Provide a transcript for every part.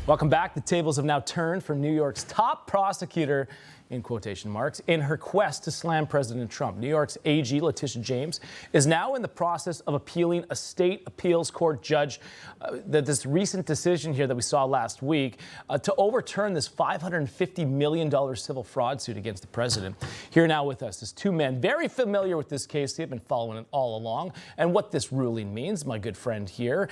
Welcome back. The tables have now turned for New York's top prosecutor, in quotation marks, in her quest to slam President Trump. New York's AG Tish James is now in the process of appealing a state appeals court judge this recent decision here that we saw last week to overturn this $550 million civil fraud suit against the president. Here now with us is two men very familiar with this case. They've been following it all along and what this ruling means. My good friend here,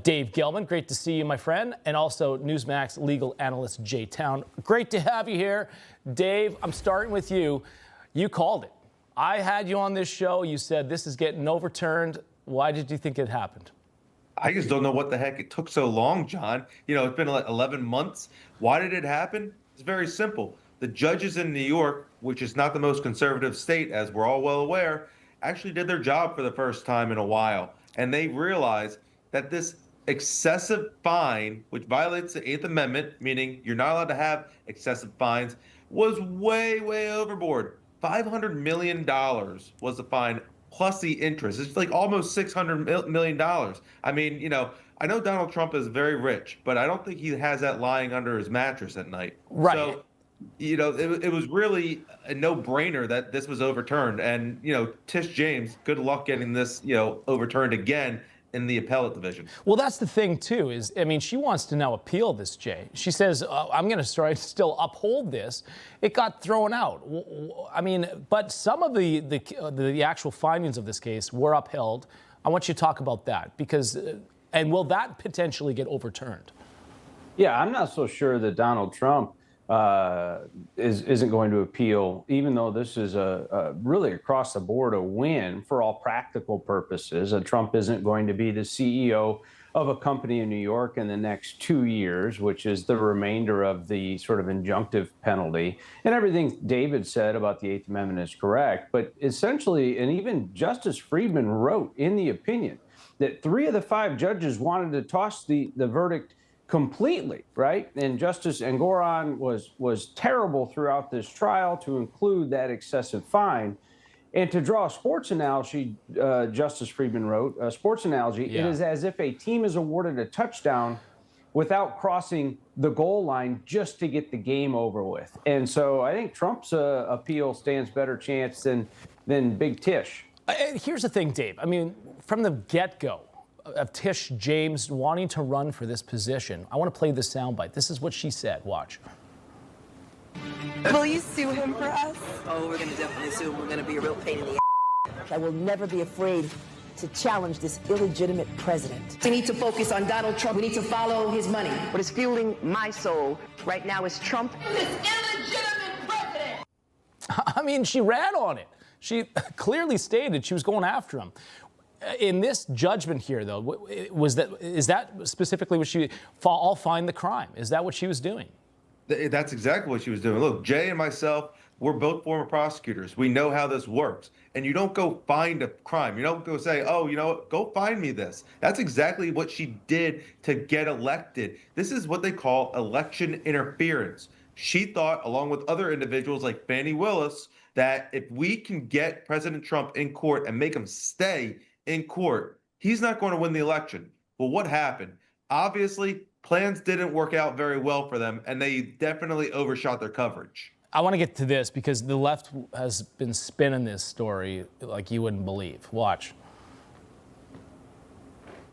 Dave Gelman. Great to see you, my friend. And also Newsmax legal analyst Jay Town. Great to have you here. Dave, I'm starting with you. You called it. I had you on this show. You said this is getting overturned. Why did you think it happened? I just don't know what the heck it took so long, John. You know, it's been like 11 months. Why did it happen? It's very simple. The judges in New York, which is not the most conservative state, as we're all well aware, actually did their job for the first time in a while. And they realized that this excessive fine, which violates the Eighth Amendment, meaning you're not allowed to have excessive fines, was way, way overboard. $500 million was the fine, plus the interest. It's like almost $600 million. I mean, you know, I know Donald Trump is very rich, but I don't think he has that lying under his mattress at night. Right. So, you know, it was really a no-brainer that this was overturned. And, you know, Tish James, good luck getting this, you know, overturned again in the appellate division. Well, that's the thing, too, is, I mean, she wants to now appeal this, Jay. She says, I'm going to still uphold this. It got thrown out. I mean, but some of the actual findings of this case were upheld. I want you to talk about that because, and will that potentially get overturned? Yeah, I'm not so sure that Donald Trump isn't going to appeal, even though this is a really across the board a win for all practical purposes. Trump isn't going to be the CEO of a company in New York in the next 2 years, which is the remainder of the sort of injunctive penalty. And everything David said about the Eighth Amendment is correct. But essentially, and even Justice Friedman wrote in the opinion that 3 of the 5 judges wanted to toss the verdict completely, right? And Justice Engoron was terrible throughout this trial to include that excessive fine. And to draw a sports analogy, Justice Friedman wrote, a sports analogy, It is as if a team is awarded a touchdown without crossing the goal line just to get the game over with. And so I think Trump's appeal stands better chance than Big Tish. Here's the thing, Dave. I mean, from the get-go, of Tish James wanting to run for this position. I want to play this soundbite. This is what she said. Watch. Will you sue him for us? Oh, we're going to definitely sue him. We're going to be a real pain in the ass. I will never be afraid to challenge this illegitimate president. We need to focus on Donald Trump. We need to follow his money. What is fueling my soul right now is Trump. This illegitimate president! I mean, she ran on it. She clearly stated she was going after him. In this judgment here, though, is that specifically what she all find the crime? Is that what she was doing? That's exactly what she was doing. Look, Jay and myself, we're both former prosecutors. We know how this works. And you don't go find a crime. You don't go say, oh, you know what, go find me this. That's exactly what she did to get elected. This is what they call election interference. She thought, along with other individuals like Fani Willis, that if we can get President Trump in court and make him stay in court, he's not going to win the election. Well, what happened? Obviously, plans didn't work out very well for them, and they definitely overshot their coverage. I want to get to this because the left has been spinning this story like you wouldn't believe. Watch.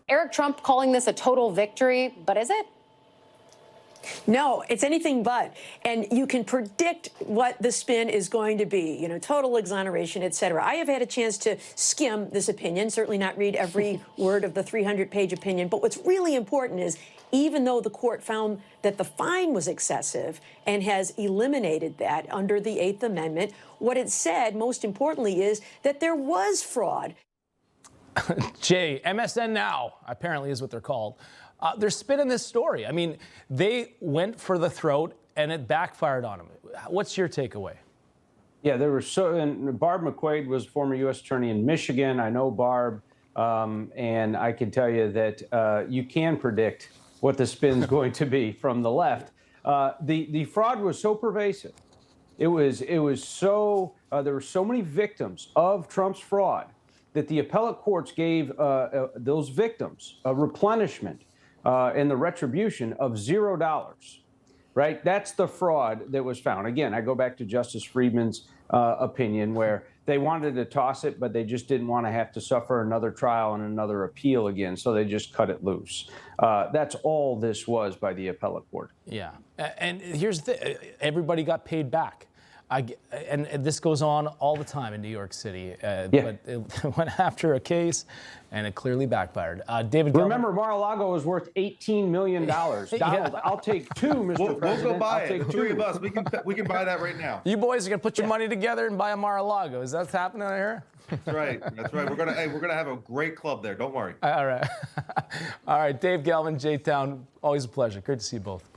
Eric Trump calling this a total victory, but is it? No, it's anything but. And you can predict what the spin is going to be, you know, total exoneration, et cetera. I have had a chance to skim this opinion, certainly not read every word of the 300-page opinion. But what's really important is even though the court found that the fine was excessive and has eliminated that under the Eighth Amendment, what it said, most importantly, is that there was fraud. Jay, MSN Now, apparently is what they're called. They're spinning this story. I mean, they went for the throat and it backfired on them. What's your takeaway? Yeah, and Barb McQuaid was former U.S. attorney in Michigan. I know Barb, and I can tell you that you can predict what the spin's going to be from the left. The fraud was so pervasive. It was so there were so many victims of Trump's fraud that the appellate courts gave those victims a replenishment and the retribution of $0. Right? That's the fraud that was found. Again, I go back to Justice Friedman's opinion where they wanted to toss it, but they just didn't want to have to suffer another trial and another appeal again, so they just cut it loose. That's all this was by the appellate court. Yeah, and here's everybody got paid back. And this goes on all the time in New York City. But it went after a case, and it clearly backfired. David Gelman. Remember, Mar-a-Lago is worth $18 million. Donald, I'll take two, Mr. President. We'll go buy I'll it. take The three two. of us, we can buy that right now. You boys are gonna put your money together and buy a Mar-a-Lago. Is that what's happening here? That's right. That's right. We're gonna have a great club there. Don't worry. All right. All right. Dave Gelman, J-Town. Always a pleasure. Great to see you both.